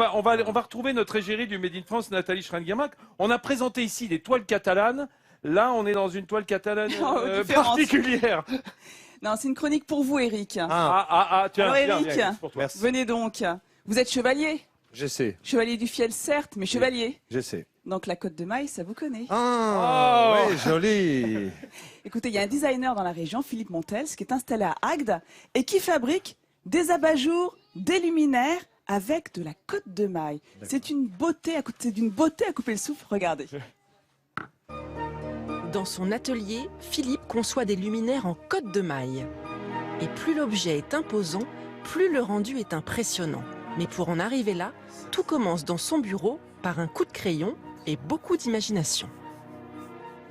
va retrouver notre égérie du Made in France, Nathalie Schrein-Guirmac. On a présenté ici des toiles catalanes. Là, on est dans une toile catalane particulière. Non, c'est une chronique pour vous, Eric. Tiens, Alors, Eric, viens, pour toi. venez donc. Vous êtes chevalier. J'essaie. Chevalier du fiel, certes, mais chevalier. J'essaie. Donc la Côte de Maille, ça vous connaît. Ah, oui, joli. Écoutez, il y a un designer dans la région, Philippe Montels, qui est installé à Agde et qui fabrique des abat-jours, des luminaires avec de la Côte de Maille. C'est une beauté, c'est d'une beauté à couper le souffle. Regardez. Dans son atelier, Philippe conçoit des luminaires en Côte de Maille. Et plus l'objet est imposant, plus le rendu est impressionnant. Mais pour en arriver là, tout commence dans son bureau par un coup de crayon et beaucoup d'imagination.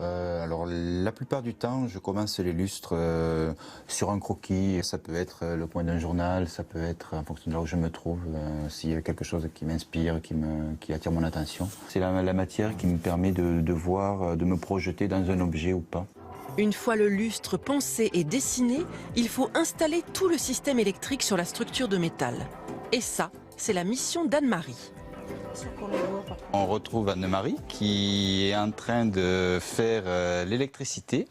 Alors la plupart du temps, je commence les lustres sur un croquis. Ça peut être le coin d'un journal, ça peut être en fonction de là où je me trouve, s'il y a quelque chose qui m'inspire, qui attire mon attention. C'est la matière qui me permet de voir, de me projeter dans un objet ou pas. Une fois le lustre pensé et dessiné, il faut installer tout le système électrique sur la structure de métal. Et ça, c'est la mission d'Anne-Marie. On retrouve Anne-Marie qui est en train de faire l'électricité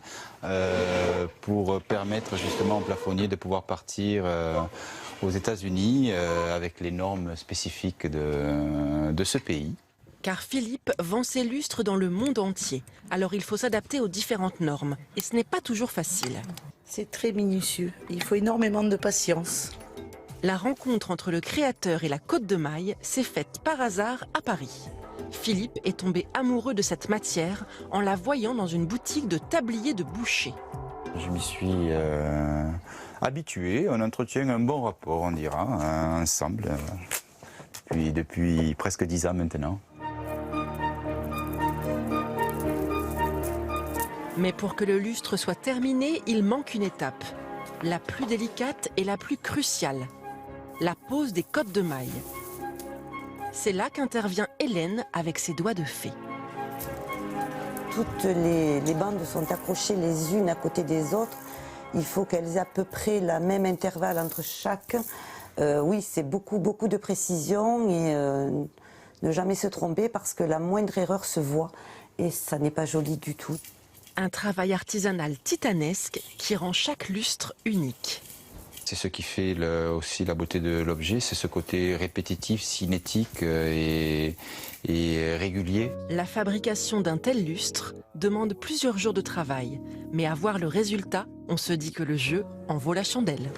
pour permettre justement au plafonnier de pouvoir partir aux États-Unis avec les normes spécifiques de ce pays. Car Philippe vend ses lustres dans le monde entier. Alors il faut s'adapter aux différentes normes. Et ce n'est pas toujours facile. C'est très minutieux. Il faut énormément de patience. La rencontre entre le créateur et la Côte de Maille s'est faite par hasard à Paris. Philippe est tombé amoureux de cette matière en la voyant dans une boutique de tabliers de boucher. Je m'y suis habitué, on entretient un bon rapport, on dira, ensemble, depuis presque 10 ans maintenant. Mais pour que le lustre soit terminé, il manque une étape. La plus délicate et la plus cruciale. La pose des côtes de maille. C'est là qu'intervient Hélène avec ses doigts de fée. Toutes les bandes sont accrochées les unes à côté des autres. Il faut qu'elles aient à peu près le même intervalle entre chaque. Oui, c'est beaucoup de précision et ne jamais se tromper parce que la moindre erreur se voit et ça n'est pas joli du tout. Un travail artisanal titanesque qui rend chaque lustre unique. C'est ce qui fait aussi la beauté de l'objet, c'est ce côté répétitif, cinétique et régulier. La fabrication d'un tel lustre demande plusieurs jours de travail. Mais à voir le résultat, on se dit que le jeu en vaut la chandelle.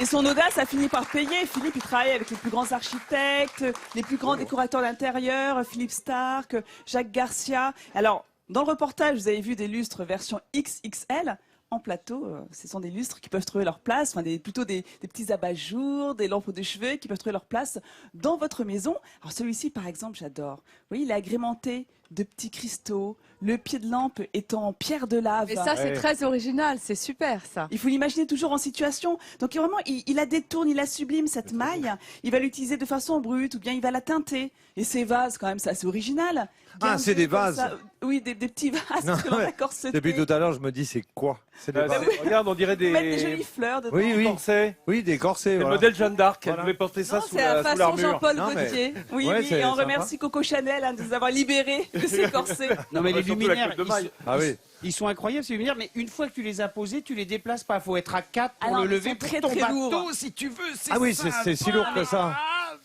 Et son audace a fini par payer. Philippe, il travaille avec les plus grands architectes, les plus grands décorateurs d'intérieur, Philippe Stark, Jacques Garcia. Alors, dans le reportage, vous avez vu des lustres version XXL. En plateau, ce sont des lustres qui peuvent trouver leur place, enfin plutôt des petits abat-jours, des lampes de cheveux qui peuvent trouver leur place dans votre maison. Alors celui-ci, par exemple, j'adore. Vous voyez, il est agrémenté de petits cristaux, le pied de lampe est en pierre de lave. Et ça, c'est très original, c'est super ça. Il faut l'imaginer toujours en situation. Donc vraiment, il la détourne, il la sublime, cette maille. Il va l'utiliser de façon brute ou bien il va la teinter. Et ces vases, quand même, c'est assez original. Ah, c'est des vases. Oui, des petits vases que l'on a corsetés. Depuis tout à l'heure, je me dis, c'est quoi? C'est des vases. Regarde, on dirait des... Mettre des jolies fleurs dedans. Oui, oui. Corsets. Oui, des corsets. Le Voilà. modèle Jeanne d'Arc, elle Voilà. pouvait porter ça Non, sous c'est à façon l'armure. Jean-Paul Non, mais- Gaultier. Oui, Ouais, oui, c'est et on sympa. remercie Coco Chanel de nous avoir libérés de ces corsets. Non mais les Surtout la luminaires, Côte de Maille. Ah oui. ils sont incroyables ces luminaires, mais une fois que tu les as posés, tu les déplaces pas. Il faut être à 4 pour Ah non, le ils lever sont pour très, ton très bateau, lourds. si tu veux. Ah oui, ça, c'est si lourd que ça.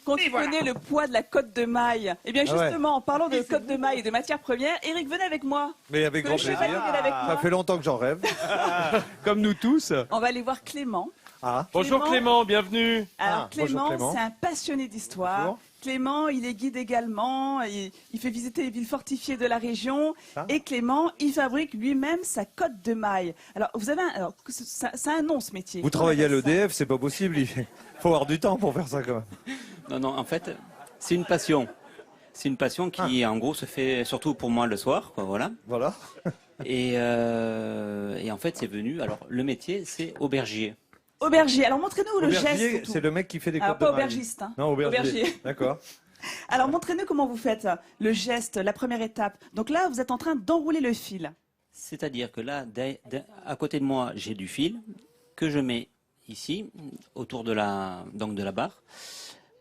Quand tu connais le poids de la Côte de Maille. Eh bien Ah ouais. justement, en parlant de Côte de Maille et de matières premières, Eric, venez avec moi. Mais avec Que grand le chevalier plaisir. vienne avec Ça moi. fait longtemps que j'en rêve. Comme nous tous. On va aller voir Clément. Ah. Bonjour Clément, bienvenue. Alors bonjour Clément, Clément. c'est un passionné d'histoire. Bonjour. Clément, il est guide également. Il fait visiter les villes fortifiées de la région. Ah. Et Clément, il fabrique lui-même sa Côte de Maille. Alors, vous avez alors, ça a un nom ce métier. Vous Comment on travaillez à appelle ça l'EDF, c'est pas possible. Il faut avoir du temps pour faire ça quand même. Non, non, en fait, c'est une passion. C'est une passion qui, en gros, se fait surtout pour moi le soir, quoi, voilà. Voilà. Et en fait, c'est venu. Alors, le métier, c'est aubergier. Aubergier. Alors, montrez-nous le geste. Aubergier, surtout. c'est le mec qui fait des Alors, côtes pas de maille. aubergiste. Hein. Non, aubergier. D'accord. Alors, montrez-nous comment vous faites le geste, la première étape. Donc là, vous êtes en train d'enrouler le fil. C'est-à-dire que là, à côté de moi, j'ai du fil que je mets ici, autour de la barre.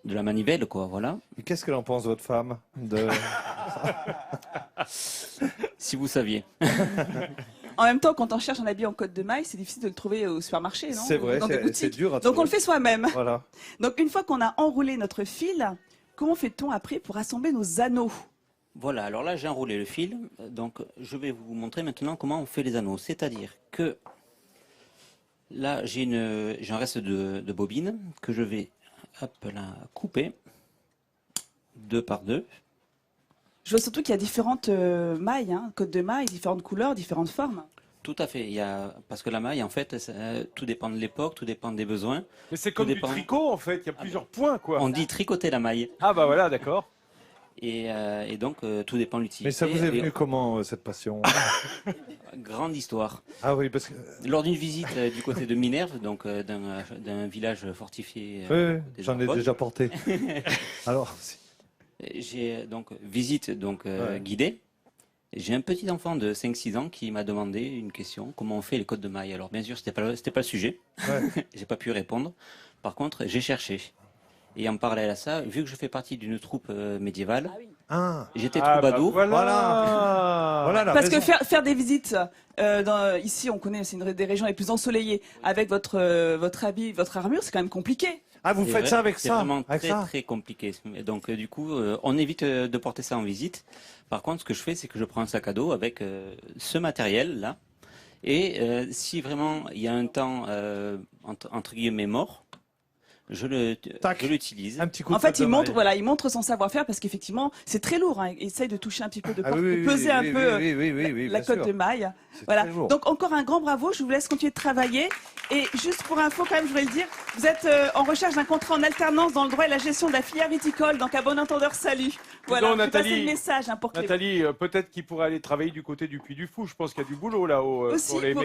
de la manivelle, quoi, voilà. Et qu'est-ce qu'elle en pense, votre femme Si vous saviez. En même temps, quand on cherche un habit en côte de maille, c'est difficile de le trouver au supermarché, non? C'est vrai, Dans des c'est boutiques. dur à Donc trouver. on le fait soi-même. Voilà. Donc une fois qu'on a enroulé notre fil, comment fait-on après pour assembler nos anneaux? Voilà, alors là j'ai enroulé le fil, donc je vais vous montrer maintenant comment on fait les anneaux. C'est-à-dire que là j'ai un reste de bobine que je vais là, couper 2 par 2. Je vois surtout qu'il y a différentes mailles, hein, côte de maille, différentes couleurs, différentes formes. Tout à fait, parce que la maille en fait, tout dépend de l'époque, tout dépend des besoins. Mais c'est comme Tout du dépend. tricot en fait, il y a plusieurs points quoi. On dit tricoter la maille. Ah bah voilà, d'accord. Et donc tout dépend de l'utilité. Mais ça vous est Et- venu comment, cette passion? Grande histoire. Ah oui, parce que... Lors d'une visite du côté de Minerve, donc d'un village fortifié. Oui, des j'en ai Argonnes. déjà porté. Alors, J'ai donc visite guidée. J'ai un petit enfant de 5-6 ans qui m'a demandé une question, comment on fait les côtes de maille. Alors bien sûr, c'était pas le sujet. Ouais. J'ai pas pu répondre. Par contre, j'ai cherché. Et en parallèle à ça, vu que je fais partie d'une troupe médiévale, Ah, j'étais Ah, bah, troubadour. voilà. Voilà la Parce que raison. faire des visites, ici on connaît, c'est une des régions les plus ensoleillées, avec votre habit, votre armure, c'est quand même compliqué. Ah, vous C'est faites vrai, ça avec c'est ça? vraiment Avec très ça? très compliqué. Et donc du coup, on évite de porter ça en visite. Par contre, ce que je fais, c'est que je prends un sac à dos avec ce matériel là. Et si vraiment il y a un temps entre guillemets mort, je l'utilise. Un petit coup de En fait, patte de il montre son savoir-faire parce qu'effectivement, c'est très lourd. Hein. Il essaye de toucher un petit peu, de Ah oui, oui, peser oui, un oui, peu oui, la bien côte sûr. de maille. C'est Voilà. très lourd. Donc encore un grand bravo. Je vous laisse continuer de travailler. Et juste pour info, quand même, je voulais le dire, vous êtes en recherche d'un contrat en alternance dans le droit et la gestion de la filière viticole. Donc à bon entendeur, salut. Voilà. donc, Je vais passer Nathalie- le message hein, pour que les- Nathalie, peut-être qu'il pourrait aller travailler du côté du Puy du Fou. Je pense qu'il y a du boulot là-haut aussi pour les pour